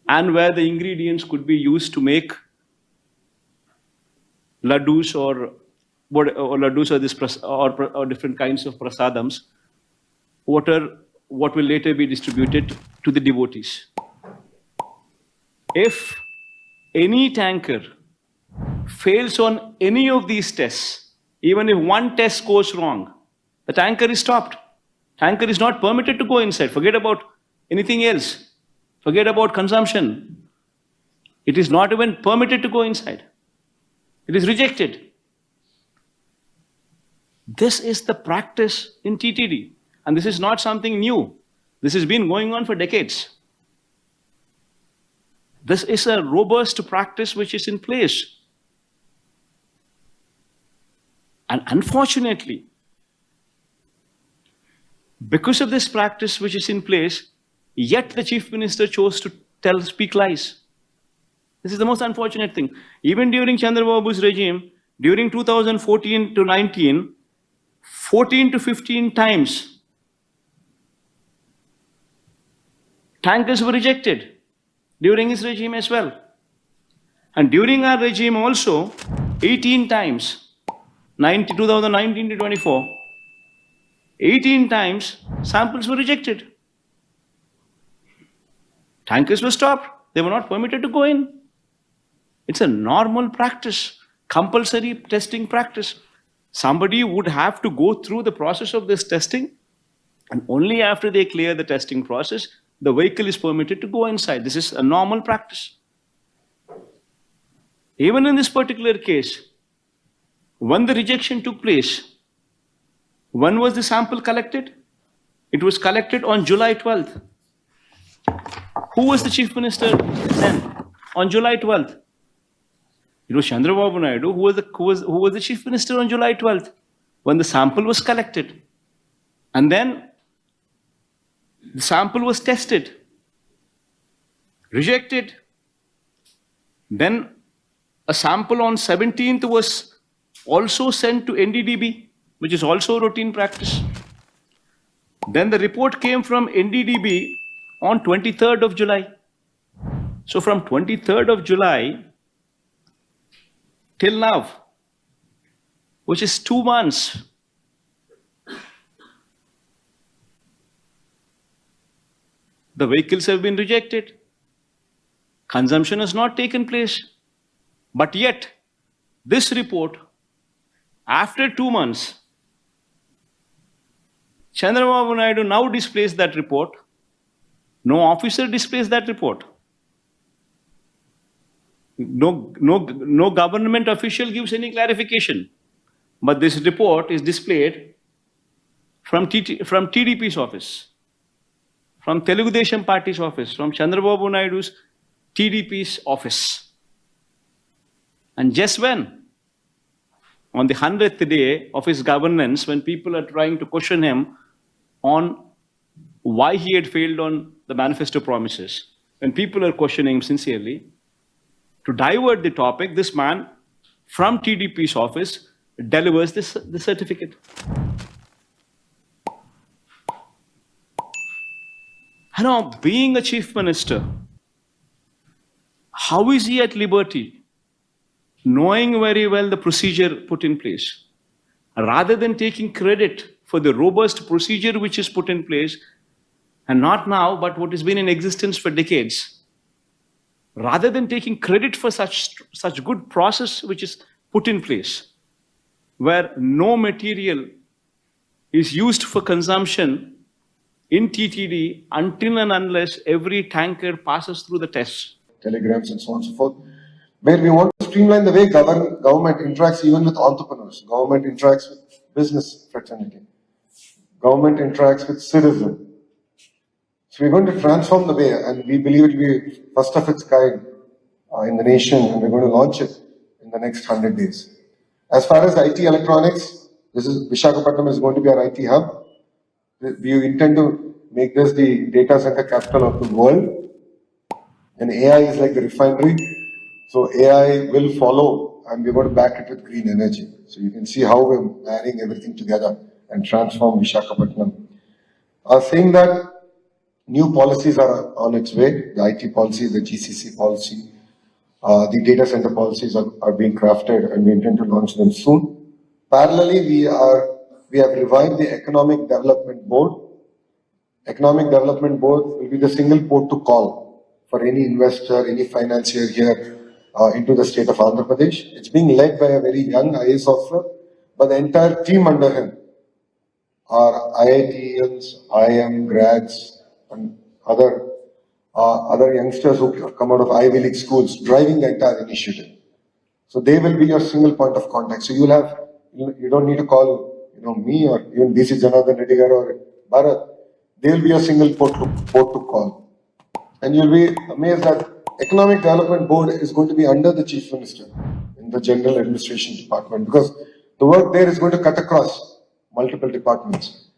and where the ingredients could be used to make laddus or laddus or different kinds of prasadams, what will later be distributed to the devotees. If any tanker fails on any of these tests, even if one test goes wrong, the tanker is stopped. Tanker is not permitted to go inside. Forget about anything else. Forget about consumption. It is not even permitted to go inside. It is rejected. This is the practice in TTD. And this is not something new. This has been going on for decades. This is a robust practice which is in place. And unfortunately, because of this practice which is in place, yet the Chief Minister chose to speak lies. This is the most unfortunate thing. Even during Chandrababu's regime, during 2014 to 19, 14 to 15 times, tankers were rejected during his regime as well. And during our regime also, 18 times, 2019 to 24, 18 times samples were rejected. Tankers were stopped. They were not permitted to go in. It's a normal practice, compulsory testing practice. Somebody would have to go through the process of this testing, and only after they clear the testing process, the vehicle is permitted to go inside. This is a normal practice. Even in this particular case, when the rejection took place, when was the sample collected? It was collected on July 12th. Who was the Chief Minister then? On July 12th. It was Chandrababu Naidu who was the Chief Minister on July 12th when the sample was collected. And then the sample was tested, rejected. Then a sample on 17th was also sent to NDDB, which is also routine practice. Then the report came from NDDB on 23rd of July. So from 23rd of July till now, which is 2 months, the vehicles have been rejected. Consumption has not taken place. But yet, this report, after 2 months, Chandrababu Naidu now displays that report. No officer displays that report. No government official gives any clarification. But this report is displayed from TDP's office, from Telugu Desam Party's office, from Chandrababu Naidu's TDP's office. And just when? On the 100th day of his governance, when people are trying to question him on why he had failed on the manifesto promises, when people are questioning him sincerely, to divert the topic, this man from TDP's office delivers the certificate. Now, being a chief minister, how is he at liberty, knowing very well the procedure put in place, rather than taking credit for the robust procedure which is put in place, and not now, but what has been in existence for decades, rather than taking credit for such good process which is put in place, where no material is used for consumption in TTD until and unless every tanker passes through the tests. Telegrams and so on and so forth, where we want to streamline the way government interacts even with entrepreneurs, government interacts with business fraternity, government interacts with citizens. So we're going to transform the way, and we believe it will be first of its kind in the nation, and we're going to launch it in the next 100 days. As far as IT electronics, Visakhapatnam is going to be our IT hub. We intend to make this the data center capital of the world. And AI is like the refinery. So AI will follow, and we're going to back it with green energy. So you can see how we're marrying everything together and transform Visakhapatnam. Saying that, New policies are on its way. The IT policy, the GCC policy, the data center policies are being crafted, and we intend to launch them soon. Parallelly, we have revived the Economic Development Board. Economic Development Board will be the single port to call for any investor, any financier here into the state of Andhra Pradesh. It's being led by a very young IAS officer, but the entire team under him are IITians, IIM grads, and other youngsters who come out of Ivy League schools driving the entire initiative. So they will be your single point of contact. So you don't need to call, me or even DC Janardhan Reddy or Bharat. They will be a single port to call. And you'll be amazed that Economic Development Board is going to be under the Chief Minister in the General Administration Department, because the work there is going to cut across multiple departments.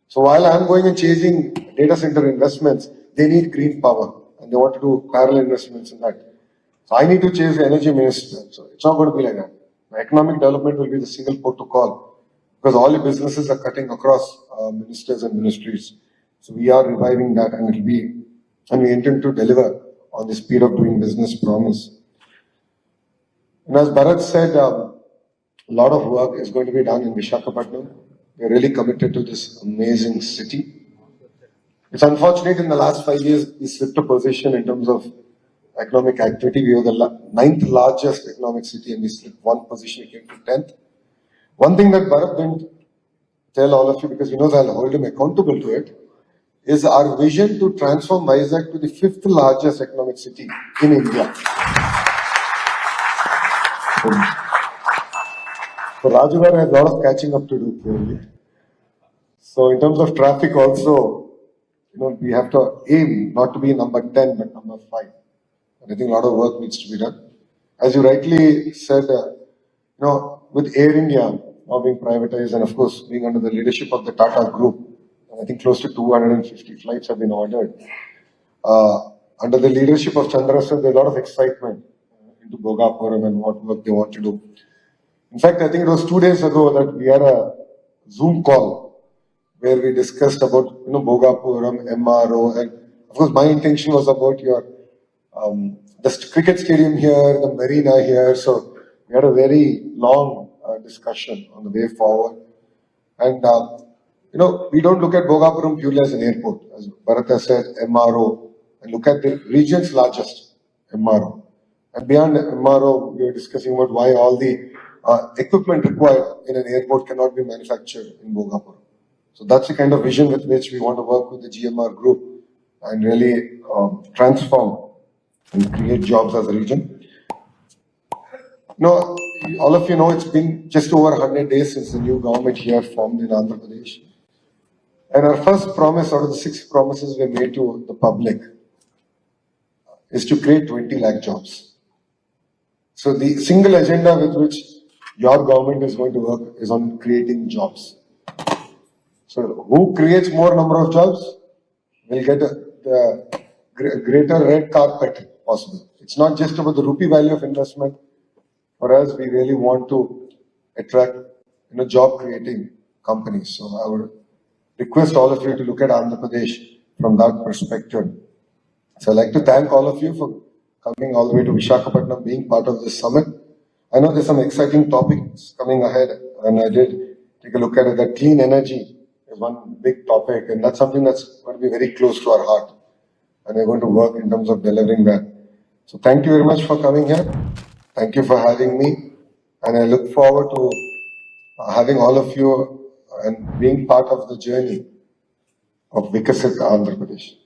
So while I'm going and chasing data center investments, they need green power and they want to do parallel investments in that. So I need to chase the energy minister. So it's not going to be like that. The economic development will be the single port to call, because all the businesses are cutting across ministers and ministries. So we are reviving that, and we intend to deliver on the speed of doing business promise. And as Bharat said, a lot of work is going to be done in Visakhapatnam. We are really committed to this amazing city. It's unfortunate in the last 5 years we slipped a position in terms of economic activity. We were the 9th largest economic city, and we slipped one position, we came to 10th. One thing that Bharat didn't tell all of you, because he knows I'll hold him accountable to it, is our vision to transform Vizag to the 5th largest economic city in India. So Rajugar has a lot of catching up to do, clearly. So in terms of traffic also, we have to aim not to be number 10, but number 5. And I think a lot of work needs to be done. As you rightly said, with Air India now being privatized, and of course being under the leadership of the Tata Group, I think close to 250 flights have been ordered. Under the leadership of Chandra sir, there's a lot of excitement into Bhogapuram and what work they want to do. In fact, I think it was 2 days ago that we had a Zoom call where we discussed about Bhogapuram, MRO, and of course my intention was about the cricket stadium here, the marina here. So we had a very long discussion on the way forward. And we don't look at Bhogapuram purely as an airport, as Bharata said, MRO, and look at the region's largest MRO. And beyond MRO, we are discussing about why all the equipment required in an airport cannot be manufactured in Bhogapuram. So that's the kind of vision with which we want to work with the GMR group and really transform and create jobs as a region. All of you know it's been just over 100 days since the new government here formed in Andhra Pradesh. And our first promise out of the 6 promises we made to the public is to create 20 lakh jobs. So the single agenda with which your government is going to work is on creating jobs. So who creates more number of jobs will get the greater red carpet possible. It's not just about the rupee value of investment. For us, we really want to attract job creating companies. So I would request all of you to look at Andhra Pradesh from that perspective. So I'd like to thank all of you for coming all the way to Visakhapatnam, being part of this summit. I know there's some exciting topics coming ahead, and I did take a look at it. That clean energy is one big topic, and that's something that's going to be very close to our heart. And we're going to work in terms of delivering that. So thank you very much for coming here. Thank you for having me. And I look forward to having all of you and being part of the journey of Vikasit Andhra Pradesh.